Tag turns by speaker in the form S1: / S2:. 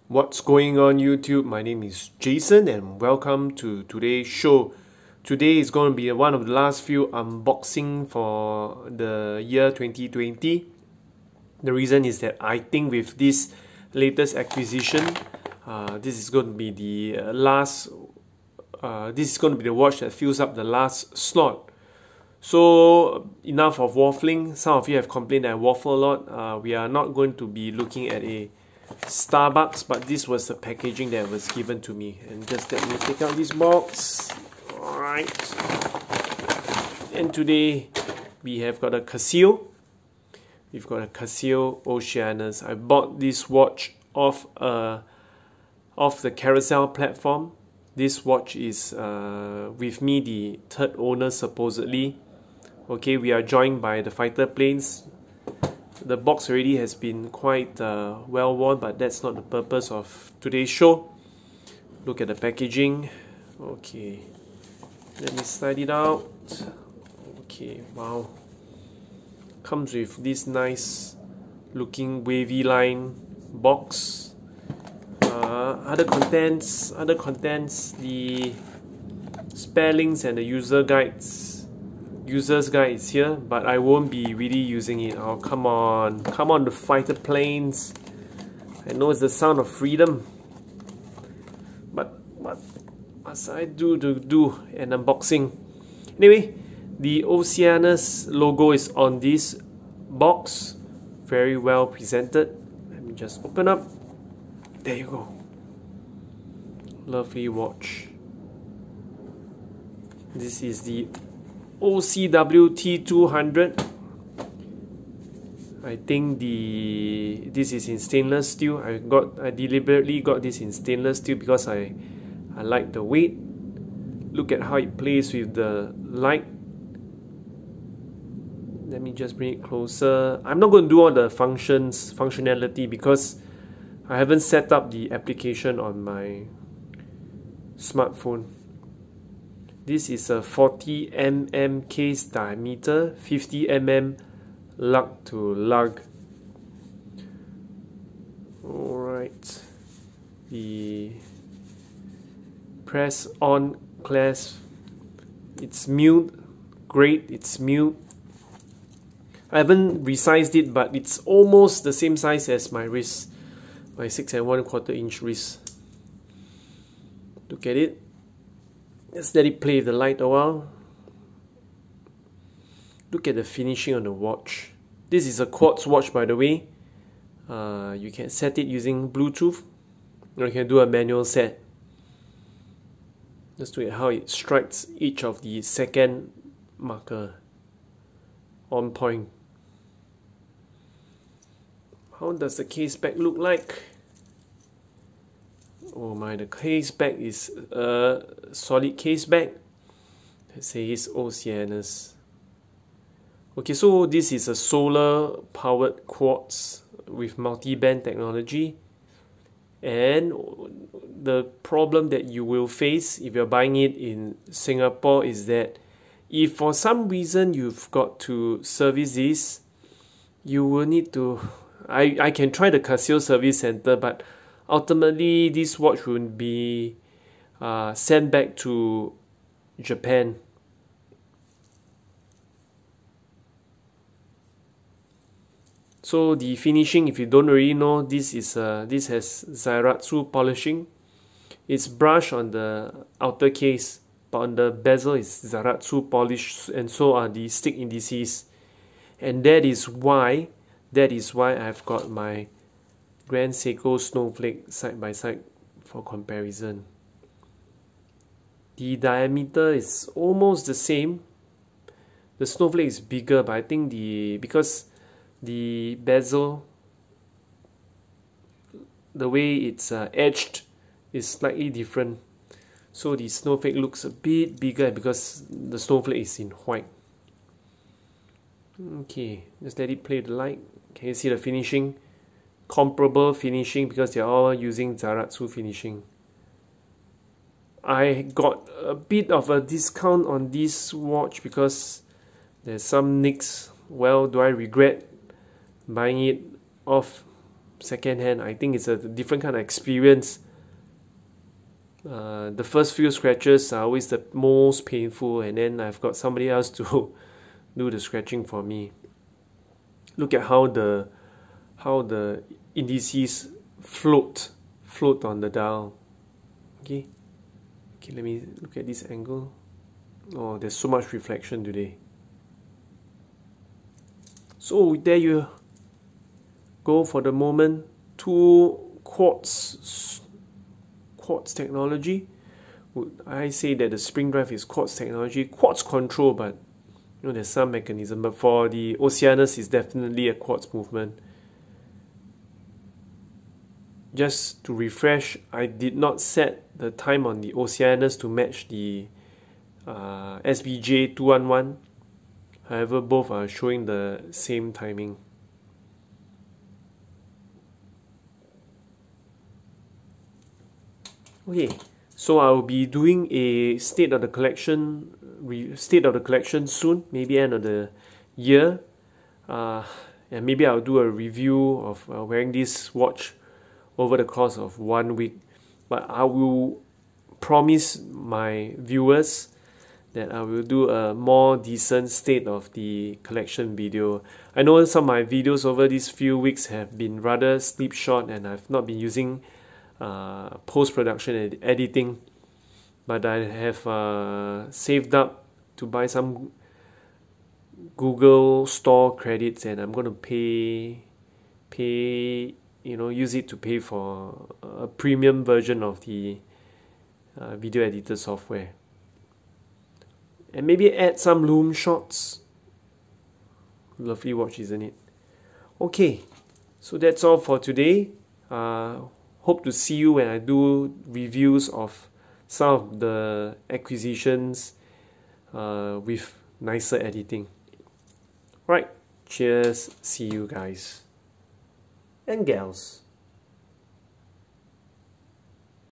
S1: What's going on YouTube? My name is Jason and welcome to today's show. Today is going to be one of the last few unboxing for the year 2020. The reason is that I think with this latest acquisition, this is going to be the last. This is going to be the watch that fills up the last slot. So enough of waffling. Some of you have complained that I waffle a lot. We are not going to be looking at a Starbucks, but this was the packaging that was given to me. And just let me take out this box. Alright. And today we have got a Casio. We've got a Casio Oceanus. I bought this watch off the Carousel platform. This watch is with me, the third owner supposedly. Okay, we are joined by the fighter planes. The box already has been quite well worn, but that's not the purpose of today's show. Look at the packaging. Okay, let me slide it out. Okay, wow. Comes with this nice looking wavy line box. Other contents, the spare links and the user's guide is here, but I won't be really using it. Oh, come on the fighter planes. I know it's the sound of freedom, but what must I do to do an unboxing? Anyway, the Oceanus logo is on this box, very well presented. Let me just open up. There you go. Lovely watch. This is the OCW T200. I think this is in stainless steel. I deliberately got this in stainless steel because I like the weight. Look at how it plays with the light. Let me just bring it closer. I'm not going to do all the functionality because I haven't set up the application on my smartphone. This is a 40 mm case diameter, 50 mm lug to lug. Alright. The press on clasp. It's milled. Great, it's milled. I haven't resized it, but it's almost the same size as my wrist. My 6 1/4 inch wrist. Look at it. Let's let it play with the light a while. Look at the finishing on the watch. This is a quartz watch, by the way. You can set it using Bluetooth, or you can do a manual set. Just look at how it strikes each of the second marker on point. How does the case back look like? Oh my, the case back is a solid case back. Let's say it's Oceanus. Okay, so this is a solar powered quartz with multi-band technology. And the problem that you will face if you're buying it in Singapore is that if for some reason you've got to service this, you will need to... I can try the Casio service center, but ultimately this watch will be sent back to Japan. So the finishing, if you don't already know, this has Zairatsu polishing. It's brushed on the outer case, but on the bezel is Zairatsu polish, and so are the stick indices. And that is why I've got my Grand Seiko Snowflake side by side for comparison. The diameter is almost the same. The Snowflake is bigger, but I think because the bezel, the way it's edged is slightly different. So the Snowflake looks a bit bigger because the Snowflake is in white. Okay, just let it play the light. Can you see the finishing? Comparable finishing because they're all using Zairatsu finishing. I got a bit of a discount on this watch because there's some nicks. Well, do I regret buying it off second hand. I think it's a different kind of experience. The first few scratches are always the most painful, and then I've got somebody else to do the scratching for me. Look at how the indices float on the dial. Okay, let me look at this angle. Oh, there's so much reflection today. So there you go for the moment. 2 quartz technology. Would I say that the spring drive is quartz technology? Quartz control, but there's some mechanism. But for the Oceanus, it's definitely a quartz movement. Just to refresh, I did not set the time on the Oceanus to match the SBJ 211. However, both are showing the same timing. Okay, so I'll be doing a state of the collection soon, maybe end of the year, and maybe I'll do a review of wearing this watch over the course of 1 week. But I will promise my viewers that I will do a more decent state of the collection video. I know some of my videos over these few weeks have been rather slipshod, and I've not been using post-production and editing, but I have saved up to buy some Google Store credits, and I'm going to pay use it to pay for a premium version of the video editor software, and maybe add some loom shots. Lovely watch, isn't it? Okay, so that's all for today. Hope to see you when I do reviews of some of the acquisitions with nicer editing. Right, cheers, see you guys and gals.